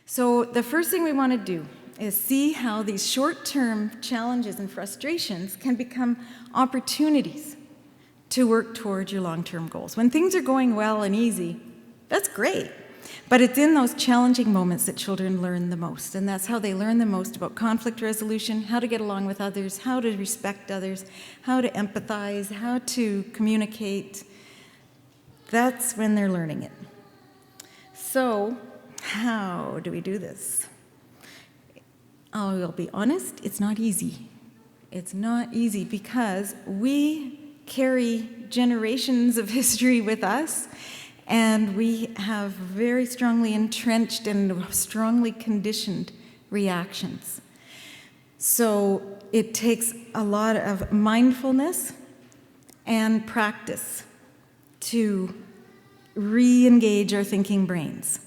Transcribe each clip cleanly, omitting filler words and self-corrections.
So the first thing we want to do is see how these short-term challenges and frustrations can become opportunities to work towards your long-term goals. When things are going well and easy, that's great. But it's in those challenging moments that children learn the most, and that's how they learn the most about conflict resolution, how to get along with others, how to respect others, how to empathize, how to communicate. That's when they're learning it. So, how do we do this? I'll be honest, it's not easy. It's not easy because we carry generations of history with us, and we have very strongly entrenched and strongly conditioned reactions. So it takes a lot of mindfulness and practice to re-engage our thinking brains.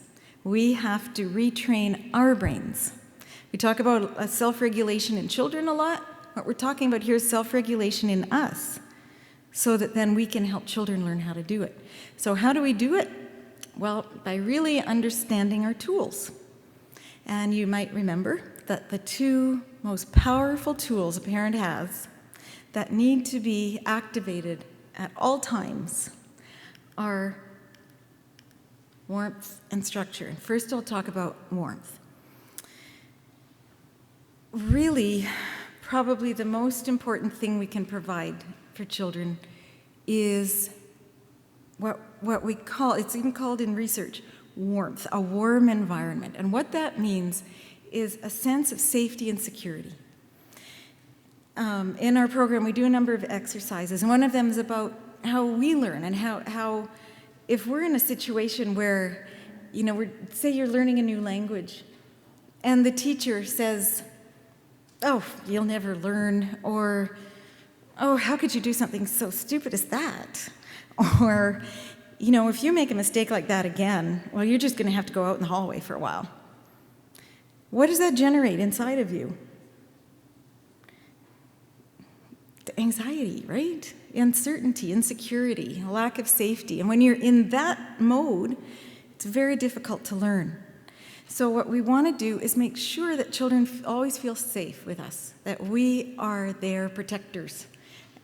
We have to retrain our brains. We talk about self-regulation in children a lot. What we're talking about here is self-regulation in us, so that then we can help children learn how to do it. So how do we do it? Well, by really understanding our tools. And you might remember that the two most powerful tools a parent has that need to be activated at all times are warmth and structure. First, I'll talk about warmth. Really, probably the most important thing we can provide for children is what we call, it's even called in research, warmth, a warm environment. And what that means is a sense of safety and security. In our program, we do a number of exercises, and one of them is about how we learn and how if we're in a situation where, say you're learning a new language, and the teacher says, "Oh, you'll never learn," or "Oh, how could you do something so stupid as that?" Or, if you make a mistake like that again, well, you're just going to have to go out in the hallway for a while. What does that generate inside of you? The anxiety, right? Uncertainty, insecurity, a lack of safety. And when you're in that mode, it's very difficult to learn. So what we want to do is make sure that children always feel safe with us, that we are their protectors,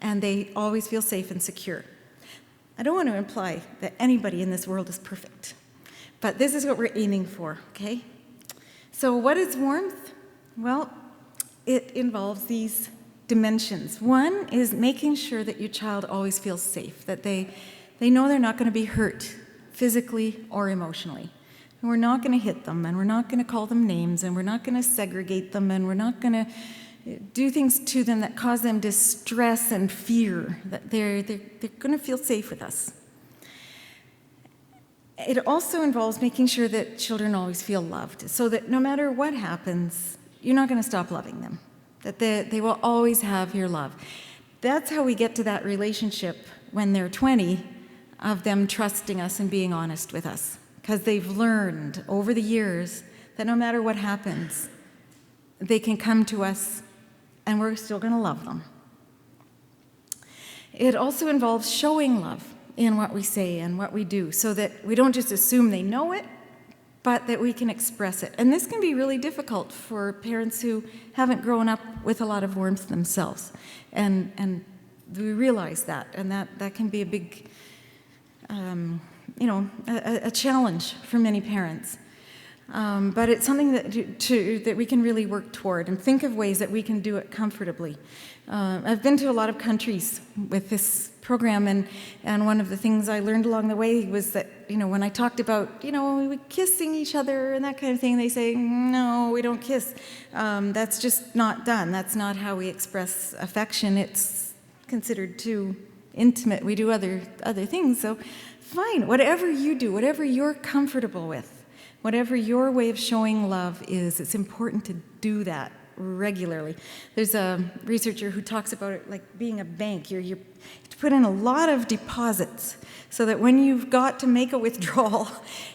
and they always feel safe and secure. I don't want to imply that anybody in this world is perfect, but this is what we're aiming for, okay? So what is warmth? Well, it involves these dimensions. One is making sure that your child always feels safe, that they know they're not going to be hurt physically or emotionally. And we're not going to hit them, and we're not going to call them names, and we're not going to segregate them, and we're not going to do things to them that cause them distress and fear, that they're going to feel safe with us. It also involves making sure that children always feel loved, so that no matter what happens, you're not going to stop loving them, that they will always have your love. That's how we get to that relationship when they're 20 of them trusting us and being honest with us, because they've learned over the years that no matter what happens, they can come to us and we're still going to love them. It also involves showing love in what we say and what we do, so that we don't just assume they know it, but that we can express it. And this can be really difficult for parents who haven't grown up with a lot of warmth themselves. And we realize that, and that can be a big, a challenge for many parents. But it's something that we can really work toward and think of ways that we can do it comfortably. I've been to a lot of countries with this program, and one of the things I learned along the way was that, when I talked about, we kissing each other and that kind of thing, they say, "No, we don't kiss. That's just not done. That's not how we express affection. It's considered too intimate. We do other things." So fine, whatever you do, whatever you're comfortable with, whatever your way of showing love is, it's important to do that regularly. There's a researcher who talks about it like being a bank. You have to put in a lot of deposits so that when you've got to make a withdrawal,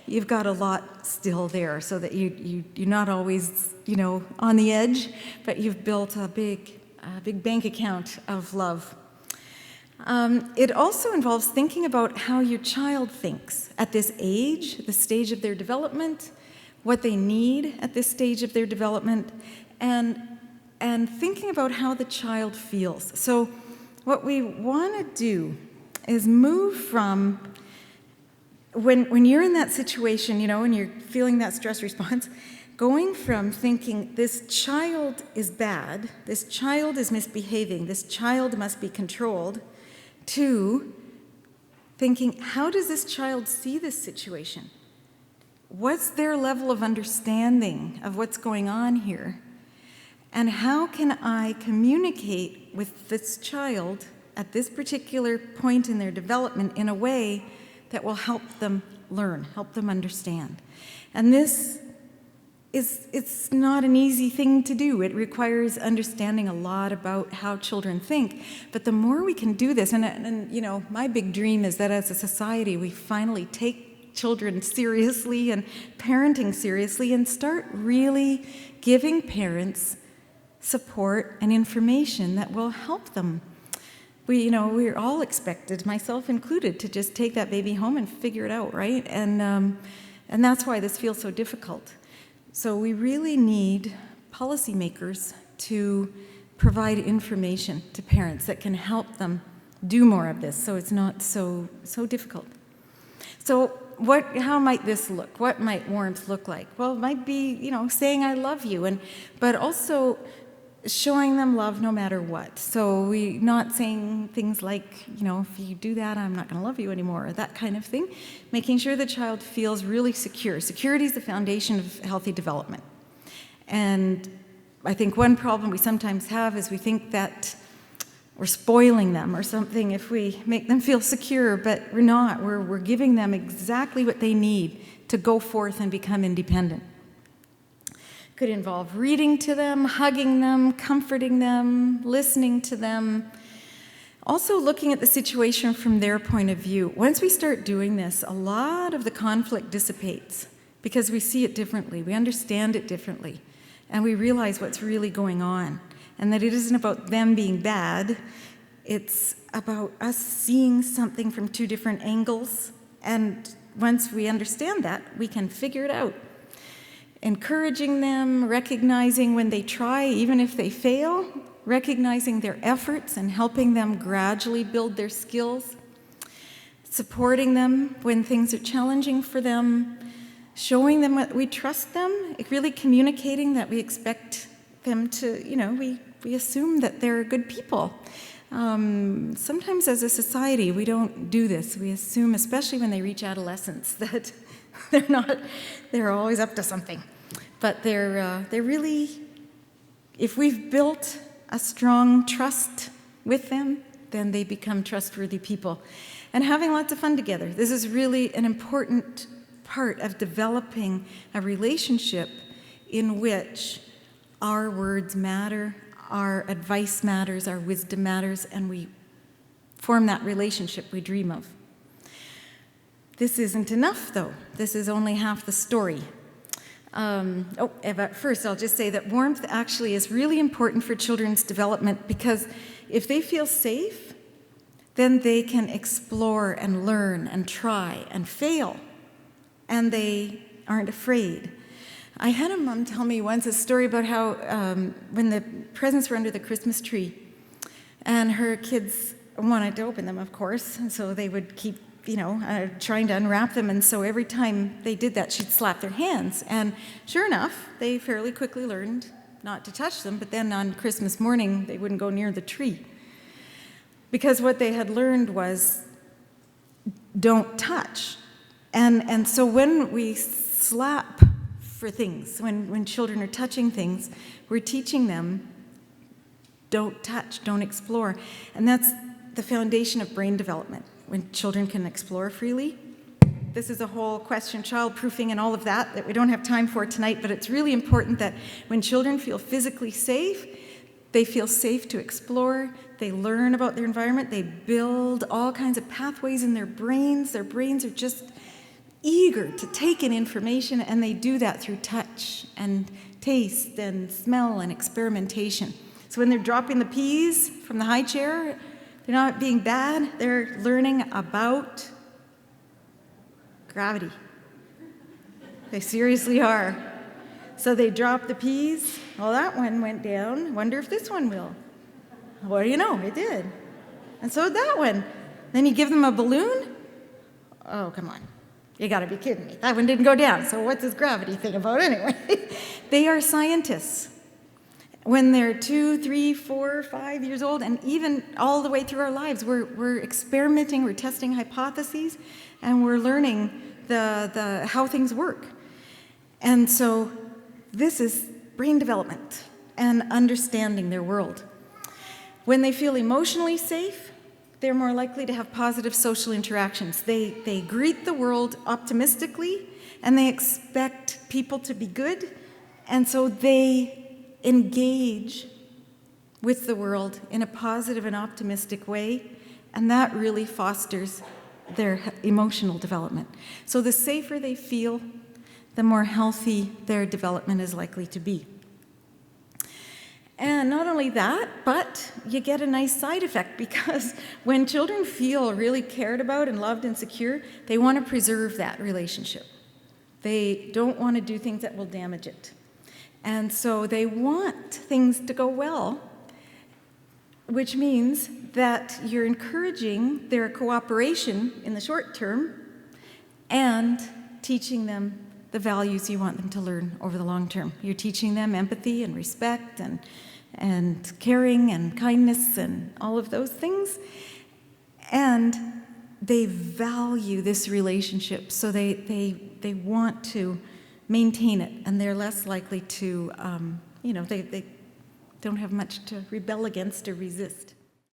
you've got a lot still there, so that you're not always, on the edge, but you've built a big bank account of love. It also involves thinking about how your child thinks at this age, the stage of their development, what they need at this stage of their development, and thinking about how the child feels. So what we want to do is move from, when you're in that situation, and you're feeling that stress response, going from thinking this child is bad, this child is misbehaving, this child must be controlled, to thinking, how does this child see this situation? What's their level of understanding of what's going on here? And how can I communicate with this child at this particular point in their development in a way that will help them learn, help them understand? And it's not an easy thing to do. It requires understanding a lot about how children think. But the more we can do this, and my big dream is that as a society we finally take children seriously and parenting seriously and start really giving parents support and information that will help them. We're all expected, myself included, to just take that baby home and figure it out, right? And that's why this feels so difficult. So we really need policymakers to provide information to parents that can help them do more of this, so it's not so difficult. So how might this look? What might warmth look like? Well, it might be, saying I love you, but also showing them love no matter what. So we're not saying things like, if you do that, I'm not going to love you anymore, or that kind of thing. Making sure the child feels really secure. Security is the foundation of healthy development. And I think one problem we sometimes have is we think that we're spoiling them or something if we make them feel secure, but we're not. We're giving them exactly what they need to go forth and become independent. Could involve reading to them, hugging them, comforting them, listening to them. Also looking at the situation from their point of view. Once we start doing this, a lot of the conflict dissipates because we see it differently, we understand it differently, and we realize what's really going on, and that it isn't about them being bad, it's about us seeing something from two different angles, and once we understand that, we can figure it out. Encouraging them, recognizing when they try, even if they fail, recognizing their efforts and helping them gradually build their skills, supporting them when things are challenging for them, showing them that we trust them, really communicating that we expect them to, we assume that they're good people. Sometimes as a society, we don't do this. We assume, especially when they reach adolescence, that they're always up to something. But they're really, if we've built a strong trust with them, then they become trustworthy people. And having lots of fun together. This is really an important part of developing a relationship in which our words matter, our advice matters, our wisdom matters, and we form that relationship we dream of. This isn't enough, though. This is only half the story. But first, I'll just say that warmth actually is really important for children's development, because if they feel safe, then they can explore and learn and try and fail, and they aren't afraid. I had a mom tell me once a story about how when the presents were under the Christmas tree, and her kids wanted to open them, of course, and so they would keep trying to unwrap them, and so every time they did that, she'd slap their hands. And sure enough, they fairly quickly learned not to touch them, but then on Christmas morning, they wouldn't go near the tree. Because what they had learned was, don't touch. And so when we slap for things, when children are touching things, we're teaching them, don't touch, don't explore. And that's the foundation of brain development. When children can explore freely. This is a whole question, child-proofing and all of that we don't have time for tonight, but it's really important that when children feel physically safe, they feel safe to explore, they learn about their environment, they build all kinds of pathways in their brains. Their brains are just eager to take in information, and they do that through touch and taste and smell and experimentation. So when they're dropping the peas from the high chair, they're not being bad, they're learning about gravity. They seriously are. So they drop the peas. Well, that one went down. Wonder if this one will. What do you know? It did. And so did that one. Then you give them a balloon. Oh, come on. You gotta be kidding me. That one didn't go down. So what's this gravity thing about anyway? They are scientists. When they're 2, 3, 4, 5 years old, and even all the way through our lives, we're experimenting, we're testing hypotheses, and we're learning how things work. And so this is brain development and understanding their world. When they feel emotionally safe, they're more likely to have positive social interactions. They greet the world optimistically, and they expect people to be good, and so they engage with the world in a positive and optimistic way, and that really fosters their emotional development. So the safer they feel, the more healthy their development is likely to be. And not only that, but you get a nice side effect, because when children feel really cared about and loved and secure, they want to preserve that relationship. They don't want to do things that will damage it. And so they want things to go well, which means that you're encouraging their cooperation in the short term and teaching them the values you want them to learn over the long term. You're teaching them empathy and respect and caring and kindness and all of those things. And they value this relationship, so they want to maintain it, and they're less likely to, they don't have much to rebel against or resist.